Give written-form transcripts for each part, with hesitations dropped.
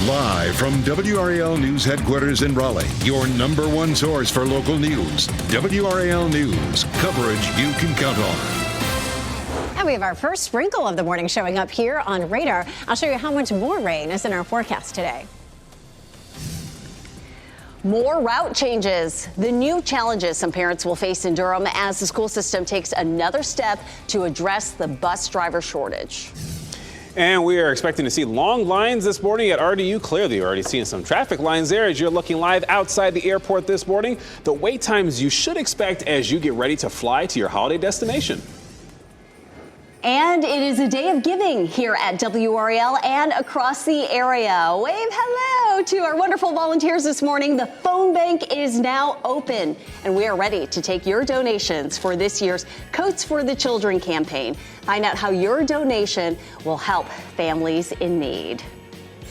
Live from WRAL News Headquarters in Raleigh, your number one source for local news. WRAL News, coverage you can count on. And we have our first sprinkle of the morning showing up here on radar. I'll show you how much more rain is in our forecast today. More route changes. The new challenges some parents will face in Durham as the school system takes another step to address the bus driver shortage. And we are expecting to see long lines this morning at RDU. Clearly, you're already seeing some traffic lines there as you're looking live outside the airport this morning. The wait times you should expect as you get ready to fly to your holiday destination. And it is a day of giving here at WRAL and across the area. Wave hello to our wonderful volunteers this morning. The phone bank is now open, and we are ready to take your donations for this year's Coats for the Children campaign. Find out how your donation will help families in need.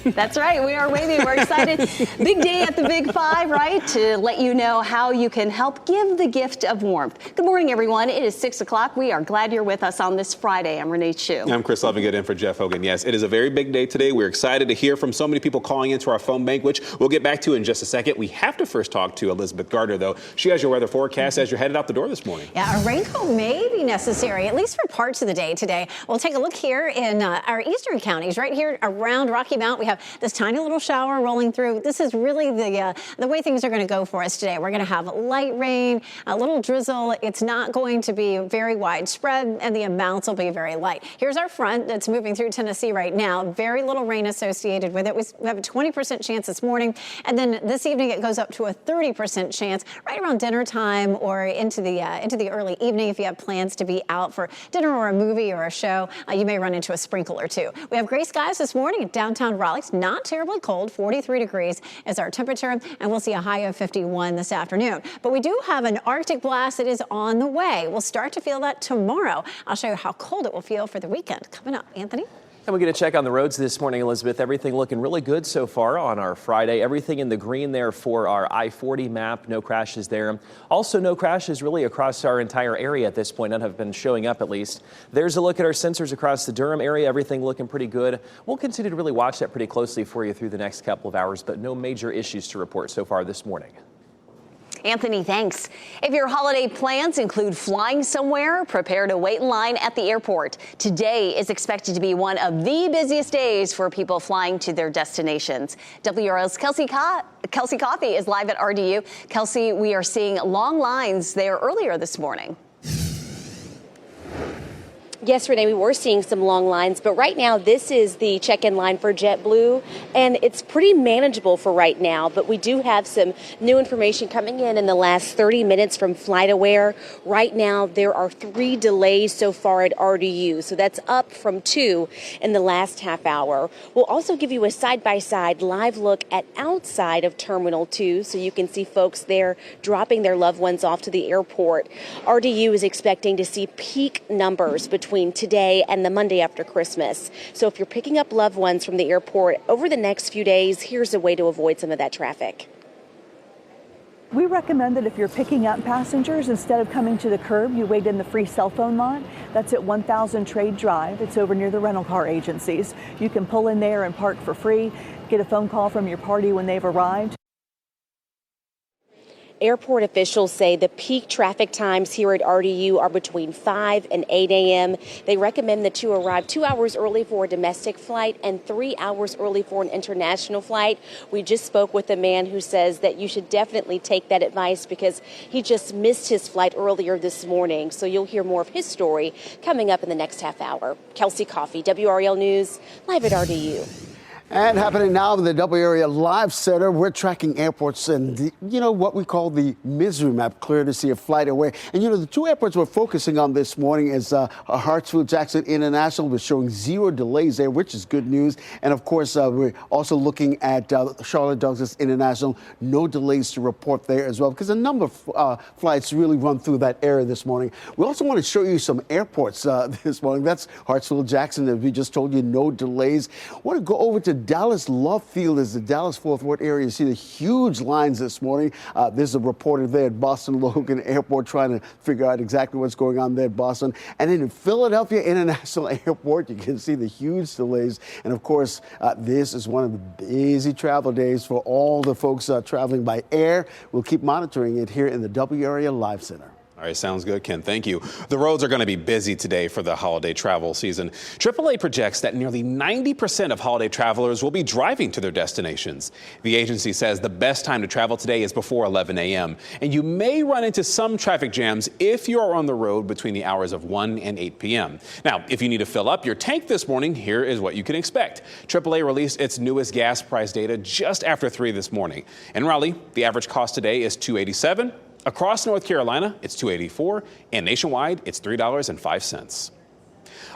That's right. We are waiting. We're excited. Big day at the Big Five, right? To let you know how you can help give the gift of warmth. Good morning, everyone. It is 6 o'clock. We are glad you're with us on this Friday. I'm Renee Chu. I'm Chris Lovingood in for Jeff Hogan. Yes, it is a very big day today. We're excited to hear from so many people calling into our phone bank, which we'll get back to in just a second. We have to first talk to Elizabeth Gardner, though. She has your weather forecast as you're headed out the door this morning. Yeah, a raincoat may be necessary, at least for parts of the day today. We'll take a look here in our eastern counties, right here around Rocky Mount. We have this tiny little shower rolling through. This is really the way things are going to go for us today. We're going to have light rain, a little drizzle. It's not going to be very widespread, and the amounts will be very light. Here's our front that's moving through Tennessee right now. Very little rain associated with it. We have a 20% chance this morning, and then this evening it goes up to a 30% chance right around dinner time or into the early evening. If you have plans to be out for dinner or a movie or a show, you may run into a sprinkle or two. We have gray skies this morning in downtown Raleigh. It's not terribly cold. 43 degrees is our temperature, and we'll see a high of 51 this afternoon. But we do have an Arctic blast that is on the way. We'll start to feel that tomorrow. I'll show you how cold it will feel for the weekend coming up. Anthony? And we get a check on the roads this morning, Elizabeth. Everything looking really good so far on our Friday. Everything in the green there for our I-40 map. No crashes there. Also, no crashes really across our entire area at this point. None have been showing up, at least. There's a look at our sensors across the Durham area. Everything looking pretty good. We'll continue to really watch that pretty closely for you through the next couple of hours, but no major issues to report so far this morning. Anthony, thanks. If your holiday plans include flying somewhere, prepare to wait in line at the airport. Today is expected to be one of the busiest days for people flying to their destinations. WRL's Kelsey Coffey is live at RDU. Kelsey, we are seeing long lines there earlier this morning. Yes, Renee, we were seeing some long lines, but right now this is the check-in line for JetBlue, and it's pretty manageable for right now, but we do have some new information coming in the last 30 minutes from FlightAware. Right now, there are 3 delays so far at RDU, so that's up from 2 in the last half hour. We'll also give you a side-by-side live look at outside of Terminal 2, so you can see folks there dropping their loved ones off to the airport. RDU is expecting to see peak numbers between today and the Monday after Christmas. So if you're picking up loved ones from the airport over the next few days, here's a way to avoid some of that traffic. We recommend that if you're picking up passengers, instead of coming to the curb, you wait in the free cell phone lot. That's at 1000 Trade Drive. It's over near the rental car agencies. You can pull in there and park for free, get a phone call from your party when they've arrived. Airport officials say the peak traffic times here at RDU are between 5 and 8 a.m. They recommend that you arrive 2 hours early for a domestic flight and 3 hours early for an international flight. We just spoke with a man who says that you should definitely take that advice because he just missed his flight earlier this morning. So you'll hear more of his story coming up in the next half hour. Kelsey Coffey, WRAL News, live at RDU. And happening now in the WRAL Live Center, we're tracking airports and, what we call the misery map, clear to see a flight away. And, the 2 airports we're focusing on this morning is Hartsfield-Jackson International. We're showing 0 delays there, which is good news. And, of course, we're also looking at Charlotte-Douglas International. No delays to report there as well, because a number of flights really run through that area this morning. We also want to show you some airports this morning. That's Hartsfield-Jackson, as we just told you, no delays. I want to go over to Dallas Love Field is the Dallas Fort Worth area. You see the huge lines this morning. There's a reporter there at Boston Logan Airport trying to figure out exactly what's going on there at Boston. And then in Philadelphia International Airport, you can see the huge delays. And of course, this is one of the busy travel days for all the folks traveling by air. We'll keep monitoring it here in the WRAL Live Center. All right, sounds good, Ken. Thank you. The roads are going to be busy today for the holiday travel season. AAA projects that nearly 90% of holiday travelers will be driving to their destinations. The agency says the best time to travel today is before 11 a.m. And you may run into some traffic jams if you are on the road between the hours of 1 and 8 p.m. Now, if you need to fill up your tank this morning, here is what you can expect. AAA released its newest gas price data just after 3 this morning. In Raleigh, the average cost today is $2.87. Across North Carolina, it's $2.84, and nationwide, it's $3.05.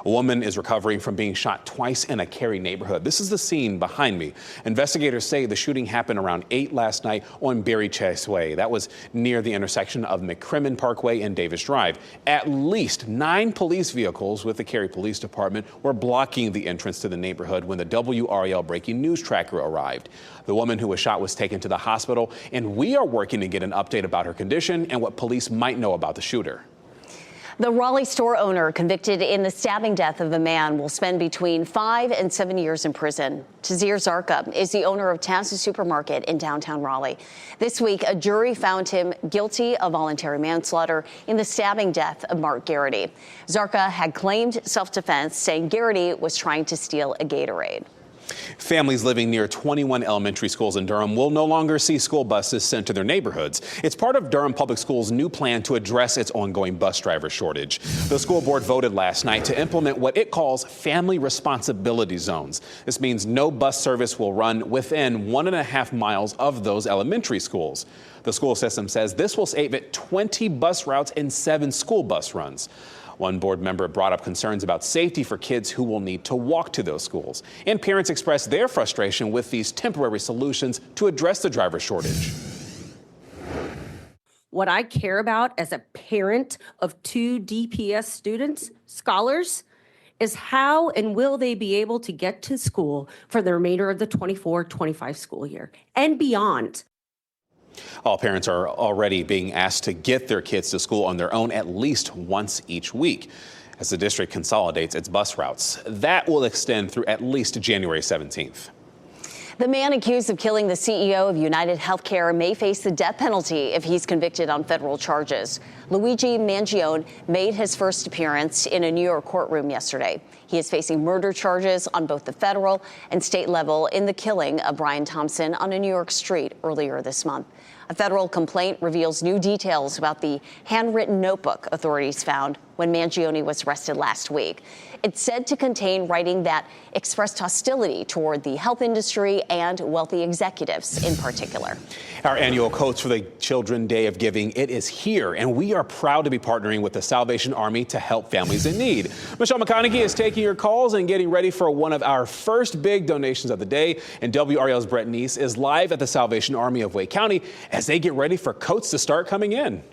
A woman is recovering from being shot twice in a Cary neighborhood. This is the scene behind me. Investigators say the shooting happened around 8 last night on Berry Chase Way. That was near the intersection of McCrimmon Parkway and Davis Drive. At least 9 police vehicles with the Cary Police Department were blocking the entrance to the neighborhood when the WRAL breaking news tracker arrived. The woman who was shot was taken to the hospital, and we are working to get an update about her condition and what police might know about the shooter. The Raleigh store owner convicted in the stabbing death of a man will spend between 5 and 7 years in prison. Tazir Zarqa is the owner of Taz's Supermarket in downtown Raleigh. This week, a jury found him guilty of voluntary manslaughter in the stabbing death of Mark Garrity. Zarqa had claimed self-defense, saying Garrity was trying to steal a Gatorade. Families living near 21 elementary schools in Durham will no longer see school buses sent to their neighborhoods. It's part of Durham Public Schools' new plan to address its ongoing bus driver shortage. The school board voted last night to implement what it calls family responsibility zones. This means no bus service will run within 1.5 miles of those elementary schools. The school system says this will save it 20 bus routes and 7 school bus runs. One board member brought up concerns about safety for kids who will need to walk to those schools. And parents expressed their frustration with these temporary solutions to address the driver shortage. What I care about as a parent of 2 DPS students, scholars, is how and will they be able to get to school for the remainder of the 24-25 school year and beyond. All parents are already being asked to get their kids to school on their own at least once each week as the district consolidates its bus routes. That will extend through at least January 17th. The man accused of killing the CEO of United Healthcare may face the death penalty if he's convicted on federal charges. Luigi Mangione made his first appearance in a New York courtroom yesterday. He is facing murder charges on both the federal and state level in the killing of Brian Thompson on a New York street earlier this month. A federal complaint reveals new details about the handwritten notebook authorities found when Mangione was arrested last week. It's said to contain writing that expressed hostility toward the health industry and wealthy executives in particular. Our annual Coats for the Children Day of Giving, it is here, and we are proud to be partnering with the Salvation Army to help families in need. Michelle McConaughey is taking your calls and getting ready for one of our first big donations of the day. And WRAL's Brett Neese is live at the Salvation Army of Wake County as they get ready for coats to start coming in.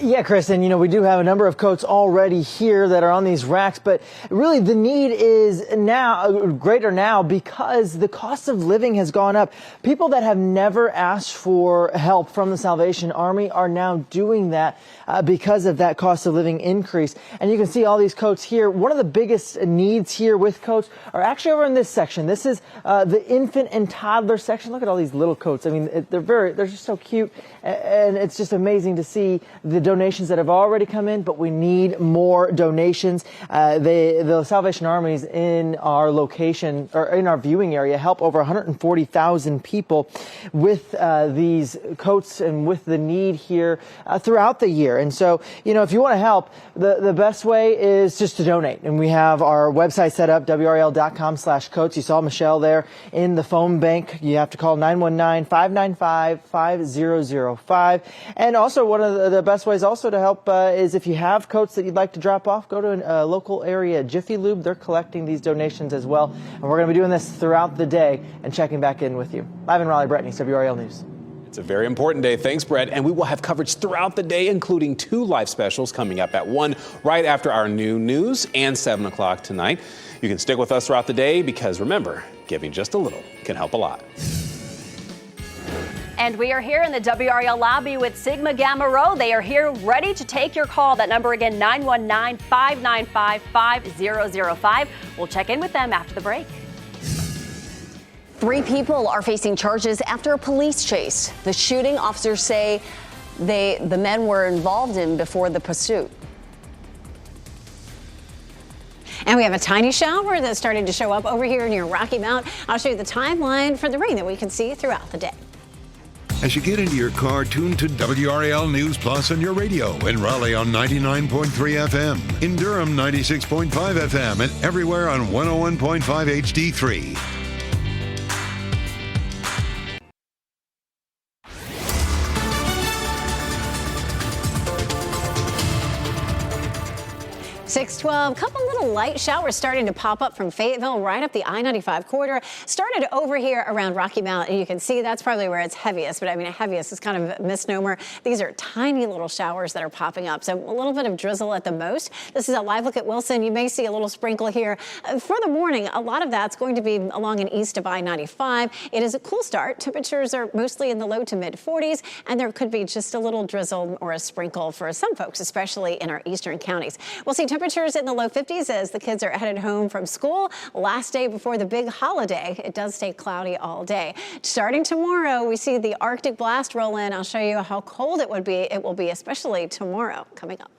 Yeah, Chris, and we do have a number of coats already here that are on these racks, but really the need is now greater now because the cost of living has gone up. People that have never asked for help from the Salvation Army are now doing that because of that cost of living increase. And you can see all these coats here. One of the biggest needs here with coats are actually over in this section. This is the infant and toddler section. Look at all these little coats. I mean, they're just so cute, and it's just amazing to see the donations that have already come in, but we need more donations. The Salvation Armies in our location or in our viewing area help over 140,000 people with these coats and with the need here throughout the year. And so, if you want to help, the best way is just to donate. And we have our website set up, WRAL.com/coats. You saw Michelle there in the phone bank. You have to call 919-595-5005. And also one of the best ways also to help is if you have coats that you'd like to drop off, go to a local area, Jiffy Lube. They're collecting these donations as well. And we're going to be doing this throughout the day and checking back in with you. Live in Raleigh, Brett Neese, WRAL News. It's a very important day. Thanks, Brett. And we will have coverage throughout the day, including 2 live specials coming up at 1 right after our new news and 7 o'clock tonight. You can stick with us throughout the day because remember, giving just a little can help a lot. And we are here in the WRAL lobby with Sigma Gamma Rho. They are here ready to take your call. That number again, 919-595-5005. We'll check in with them after the break. 3 people are facing charges after a police chase. The shooting, officers say the men were involved in before the pursuit. And we have a tiny shower that's starting to show up over here near Rocky Mount. I'll show you the timeline for the rain that we can see throughout the day. As you get into your car, tune to WRAL News Plus on your radio. In Raleigh on 99.3 FM. In Durham, 96.5 FM. And everywhere on 101.5 HD3. .612, couple little light showers starting to pop up from Fayetteville right up the I-95 corridor. Started over here around Rocky Mount, and you can see that's probably where it's heaviest. But I mean, heaviest is kind of a misnomer. These are tiny little showers that are popping up, so a little bit of drizzle at the most. This is a live look at Wilson. You may see a little sprinkle here. For the morning, a lot of that's going to be along and east of I-95. It is a cool start. Temperatures are mostly in the low to mid 40s, and there could be just a little drizzle or a sprinkle for some folks, especially in our eastern counties. We'll see temperatures in the low 50s as the kids are headed home from school. Last day before the big holiday. It does stay cloudy all day. Starting tomorrow, we see the Arctic blast roll in. I'll show you how cold it will be, especially tomorrow coming up.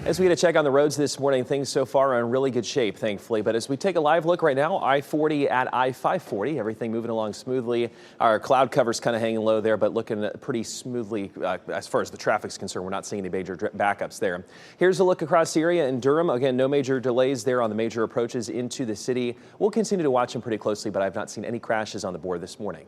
As we get a check on the roads this morning, things so far are in really good shape, thankfully. But as we take a live look right now, I-40 at I-540, everything moving along smoothly. Our cloud cover's kind of hanging low there, but looking pretty smoothly as far as the traffic's concerned. We're not seeing any major backups there. Here's a look across the area in Durham. Again, no major delays there on the major approaches into the city. We'll continue to watch them pretty closely, but I've not seen any crashes on the board this morning.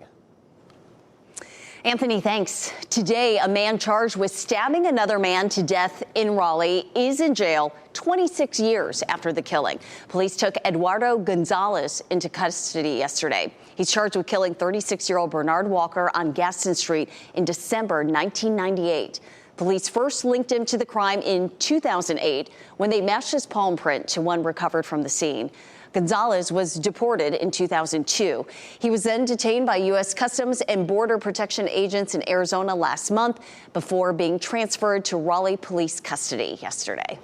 Anthony, thanks. Today, a man charged with stabbing another man to death in Raleigh is in jail 26 years after the killing. Police took Eduardo Gonzalez into custody yesterday. He's charged with killing 36-year-old Bernard Walker on Gaston Street in December 1998. Police first linked him to the crime in 2008 when they matched his palm print to one recovered from the scene. Gonzalez was deported in 2002. He was then detained by U.S. Customs and Border Protection agents in Arizona last month before being transferred to Raleigh police custody yesterday.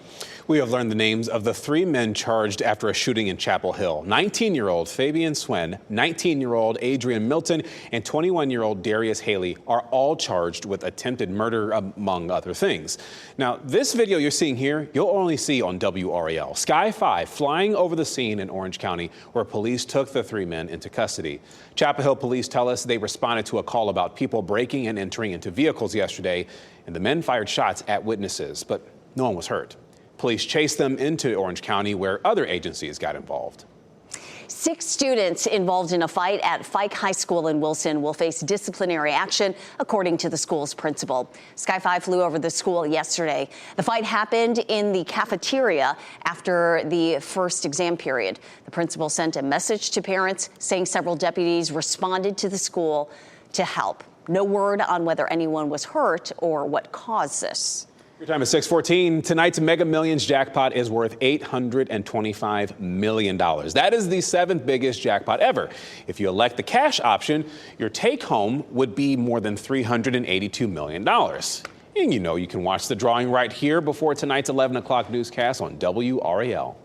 We have learned the names of the 3 men charged after a shooting in Chapel Hill. 19-year-old Fabian Swen, 19-year-old Adrian Milton, and 21-year-old Darius Haley are all charged with attempted murder, among other things. Now, this video you're seeing here, you'll only see on WRAL. Sky 5 flying over the scene in Orange County, where police took the 3 men into custody. Chapel Hill police tell us they responded to a call about people breaking and entering into vehicles yesterday, and the men fired shots at witnesses, but no one was hurt. Police chased them into Orange County, where other agencies got involved. 6 students involved in a fight at Fike High School in Wilson will face disciplinary action, according to the school's principal. Sky 5 flew over the school yesterday. The fight happened in the cafeteria after the first exam period. The principal sent a message to parents saying several deputies responded to the school to help. No word on whether anyone was hurt or what caused this. Your time is 6:14. Tonight's Mega Millions jackpot is worth $825 million. That is the 7th biggest jackpot ever. If you elect the cash option, your take home would be more than $382 million. And you know you can watch the drawing right here before tonight's 11 o'clock newscast on WRAL.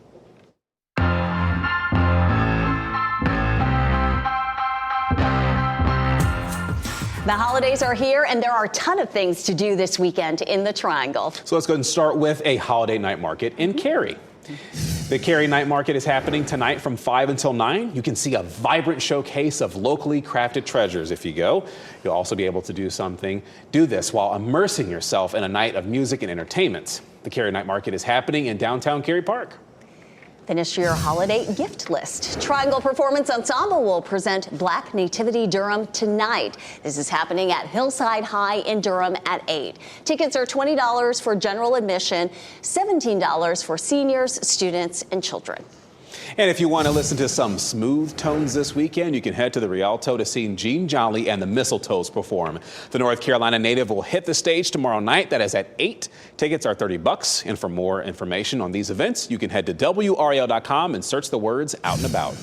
The holidays are here, and there are a ton of things to do this weekend in the Triangle. So let's go ahead and start with a holiday night market in Cary. The Cary Night Market is happening tonight from 5 until 9. You can see a vibrant showcase of locally crafted treasures if you go. You'll also be able to do this while immersing yourself in a night of music and entertainment. The Cary Night Market is happening in downtown Cary Park. Finish your holiday gift list. Triangle Performance Ensemble will present Black Nativity Durham tonight. This is happening at Hillside High in Durham at 8. Tickets are $20 for general admission, $17 for seniors, students, and children. And if you want to listen to some smooth tones this weekend, you can head to the Rialto to see Gene Jolly and the Mistletoes perform. The North Carolina native will hit the stage tomorrow night. That is at 8. Tickets are $30. And for more information on these events, you can head to WRAL.com and search the words Out and About.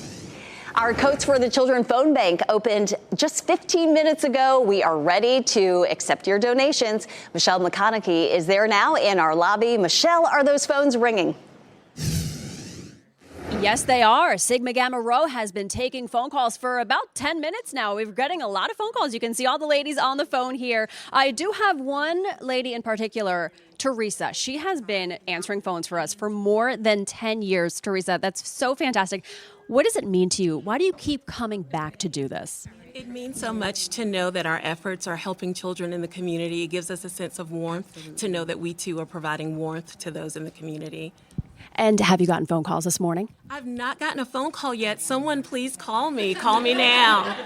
Our Coats for the Children phone bank opened just 15 minutes ago. We are ready to accept your donations. Michelle McConaughey is there now in our lobby. Michelle, are those phones ringing? Yes, they are. Sigma Gamma Rho has been taking phone calls for about 10 minutes now. We're getting a lot of phone calls. You can see all the ladies on the phone here. I do have one lady in particular, Teresa. She has been answering phones for us for more than 10 years. Teresa, that's so fantastic. What does it mean to you? Why do you keep coming back to do this? It means so much to know that our efforts are helping children in the community. It gives us a sense of warmth to know that we too are providing warmth to those in the community. And have you gotten phone calls this morning? I've not gotten a phone call yet. Someone please call me. Call me now.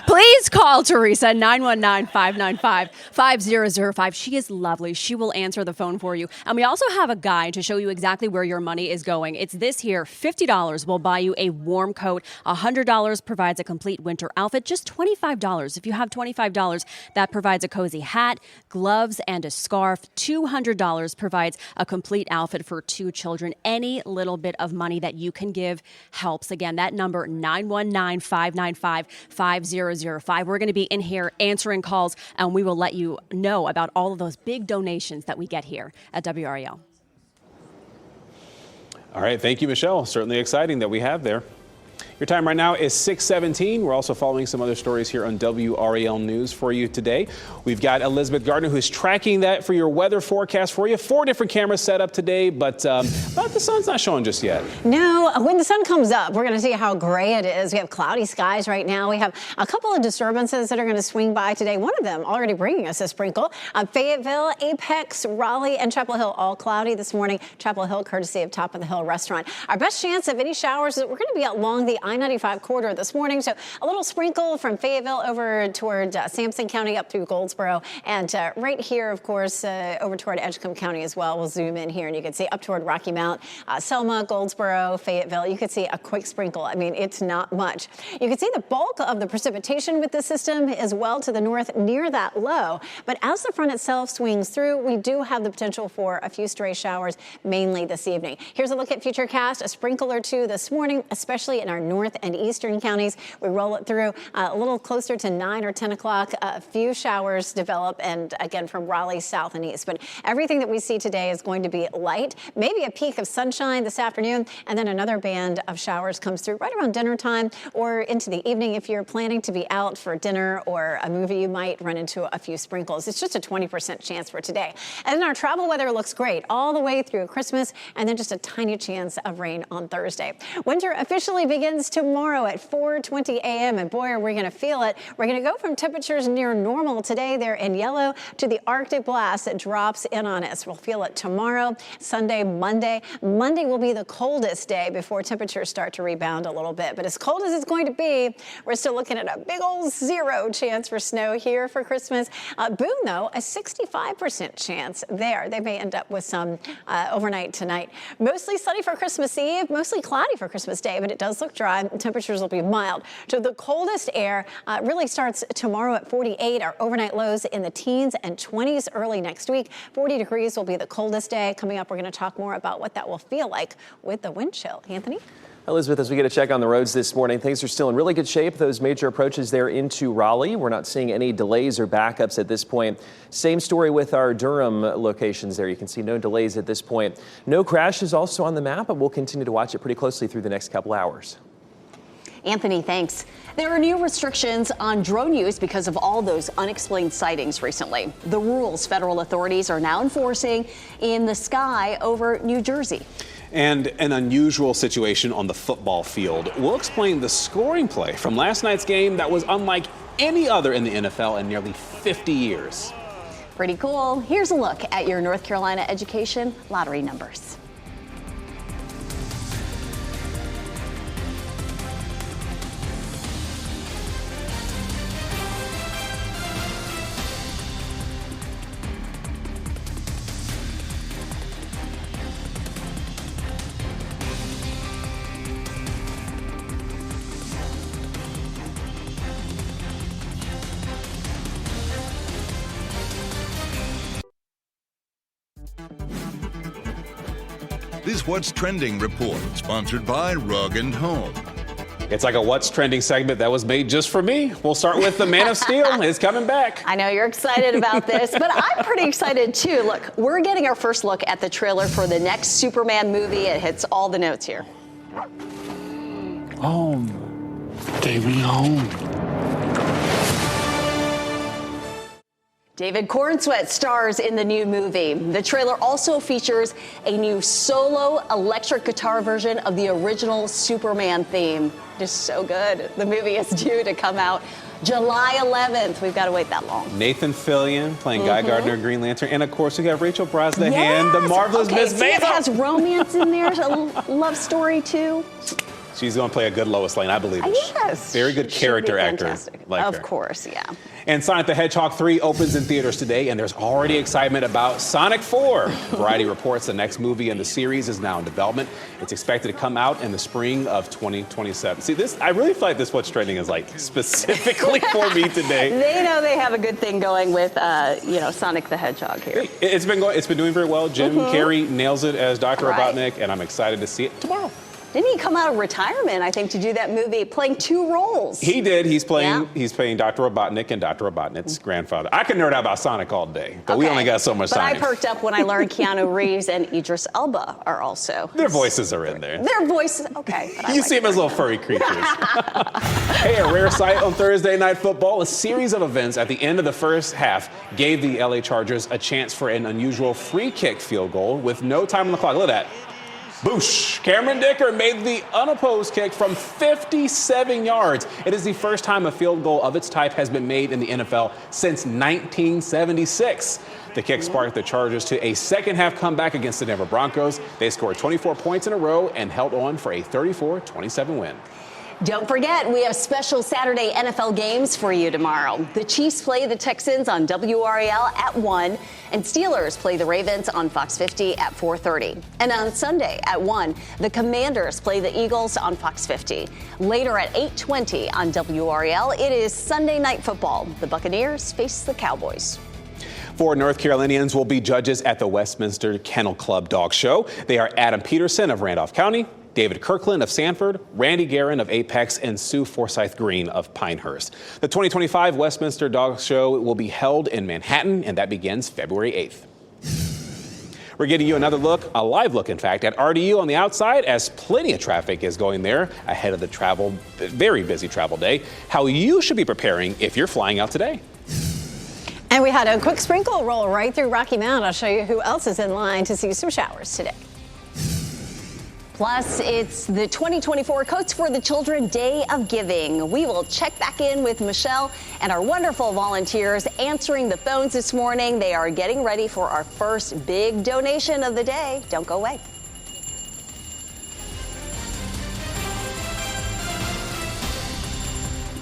Please call Teresa, 919-595-5005. She is lovely. She will answer the phone for you. And we also have a guide to show you exactly where your money is going. It's this here. $50 will buy you a warm coat. $100 provides a complete winter outfit. Just $25. If you have $25, that provides a cozy hat, gloves, and a scarf. $200 provides a complete outfit for 2 children. Any little bit of money that you can give helps. Again, that number, 919-595-5005. We're going to be in here answering calls, and we will let you know about all of those big donations that we get here at WRAL. All right. Thank you, Michelle. Certainly exciting that we have there. Your time right now is 6:17. We're also following some other stories here on WRAL News for you today. We've got Elizabeth Gardner, who's tracking that for your weather forecast for you. 4 different cameras set up today, but the sun's not showing just yet. No, when the sun comes up, we're going to see how gray it is. We have cloudy skies right now. We have a couple of disturbances that are going to swing by today. One of them already bringing us a sprinkle. Fayetteville, Apex, Raleigh, and Chapel Hill all cloudy this morning. Chapel Hill, courtesy of Top of the Hill Restaurant. Our best chance of any showers is we're going to be along the I-95 corridor this morning. So a little sprinkle from Fayetteville over toward Sampson County up through Goldsboro. And right here, of course, over toward Edgecombe County as well. We'll zoom in here and you can see up toward Rocky Mount, Selma, Goldsboro, Fayetteville. You could see a quick sprinkle. I mean, it's not much. You can see the bulk of the precipitation with the system is well to the north near that low. But as the front itself swings through, we do have the potential for a few stray showers, mainly this evening. Here's a look at Futurecast. A sprinkle or two this morning, especially in our north and eastern counties. We roll it through a little closer to 9 or 10 o'clock. A few showers develop, and again from Raleigh south and east. But everything that we see today is going to be light, maybe a peak of sunshine this afternoon, and then another band of showers comes through right around dinner time or into the evening. If you're planning to be out for dinner or a movie, you might run into a few sprinkles. It's just a 20% chance for today. And then our travel weather looks great all the way through Christmas, and then just a tiny chance of rain on Thursday. Winter officially begins tomorrow at 4:20 a.m. and boy, are we going to feel it. We're going to go from temperatures near normal today, they're in yellow, to the Arctic blast that drops in on us. We'll feel it tomorrow, Sunday, Monday. Monday will be the coldest day before temperatures start to rebound a little bit. But as cold as it's going to be, we're still looking at a big old 0 chance for snow here for Christmas. Boone, though, a 65% chance there. They may end up with some overnight tonight. Mostly sunny for Christmas Eve, mostly cloudy for Christmas Day, but it does look dry. Temperatures will be mild. So the coldest air really starts tomorrow at 48. Our overnight lows in the teens and 20s early next week. 40 degrees will be the coldest day. Coming up, we're going to talk more about what that will feel like with the wind chill. Anthony? Elizabeth, as we get a check on the roads this morning, things are still in really good shape. Those major approaches there into Raleigh. We're not seeing any delays or backups at this point. Same story with our Durham locations there. You can see no delays at this point. No crashes also on the map, but we'll continue to watch it pretty closely through the next couple hours. Anthony, thanks. There are new restrictions on drone use because of all those unexplained sightings recently. The rules federal authorities are now enforcing in the sky over New Jersey. And an unusual situation on the football field. We'll explain the scoring play from last night's game that was unlike any other in the NFL in nearly 50 years. Pretty cool. Here's a look at your North Carolina education lottery numbers. This What's Trending report, sponsored by Rug & Home. It's like a What's Trending segment that was made just for me. We'll start with the Man of Steel. It's coming back. I know you're excited about this, but I'm pretty excited too. Look, we're getting our first look at the trailer for the next Superman movie. It hits all the notes here. Home. Take me home. David Cornsweet stars in the new movie. The trailer also features a new solo electric guitar version of the original Superman theme. Just so good. The movie is due to come out July 11th. We've got to wait that long. Nathan Fillion playing Guy Gardner, Green Lantern. And of course, we got Rachel Brosnahan, the marvelous Miss Maisel. It has romance in there, a love story too. She's going to play a good Lois Lane, I believe. Yes. Very good character actor. Like of her. course, yeah. And Sonic the Hedgehog 3 opens in theaters today, and there's already excitement about Sonic 4. Variety reports the next movie in the series is now in development. It's expected to come out in the spring of 2027. See, this, I really feel like this What's Trending is like specifically for me today. They know they have a good thing going with, Sonic the Hedgehog here. It's been doing very well. Jim Carrey nails it as Dr. Robotnik, and I'm excited to see it tomorrow. Didn't he come out of retirement, I think, to do that movie, playing two roles? He did. He's playing Dr. Robotnik and Dr. Robotnik's grandfather. I could nerd out about Sonic all day, but we only got so much time. But I perked up when I learned Keanu Reeves and Idris Elba are also. Their voices are in there. Their voices, okay. But you see them as little furry creatures. Hey, a rare sight on Thursday Night Football. A series of events at the end of the first half gave the LA Chargers a chance for an unusual free kick field goal with no time on the clock. Look at that. Boosh! Cameron Dicker made the unopposed kick from 57 yards. It is the first time a field goal of its type has been made in the NFL since 1976. The kick sparked the Chargers to a second-half comeback against the Denver Broncos. They scored 24 points in a row and held on for a 34-27 win. Don't forget, we have special Saturday NFL games for you tomorrow. The Chiefs play the Texans on WRAL at 1, and Steelers play the Ravens on Fox 50 at 4:30. And on Sunday at 1, the Commanders play the Eagles on Fox 50. Later at 8:20 on WRAL, it is Sunday Night Football. The Buccaneers face the Cowboys. 4 North Carolinians will be judges at the Westminster Kennel Club Dog Show. They are Adam Peterson of Randolph County, David Kirkland of Sanford, Randy Guerin of Apex, and Sue Forsyth Green of Pinehurst. The 2025 Westminster Dog Show will be held in Manhattan, and that begins February 8th. We're getting you another look, a live look, in fact, at RDU on the outside, as plenty of traffic is going there ahead of the very busy travel day. How you should be preparing if you're flying out today. And we had a quick sprinkle roll right through Rocky Mount. I'll show you who else is in line to see some showers today. Plus, it's the 2024 Coats for the Children Day of Giving. We will check back in with Michelle and our wonderful volunteers answering the phones this morning. They are getting ready for our first big donation of the day. Don't go away.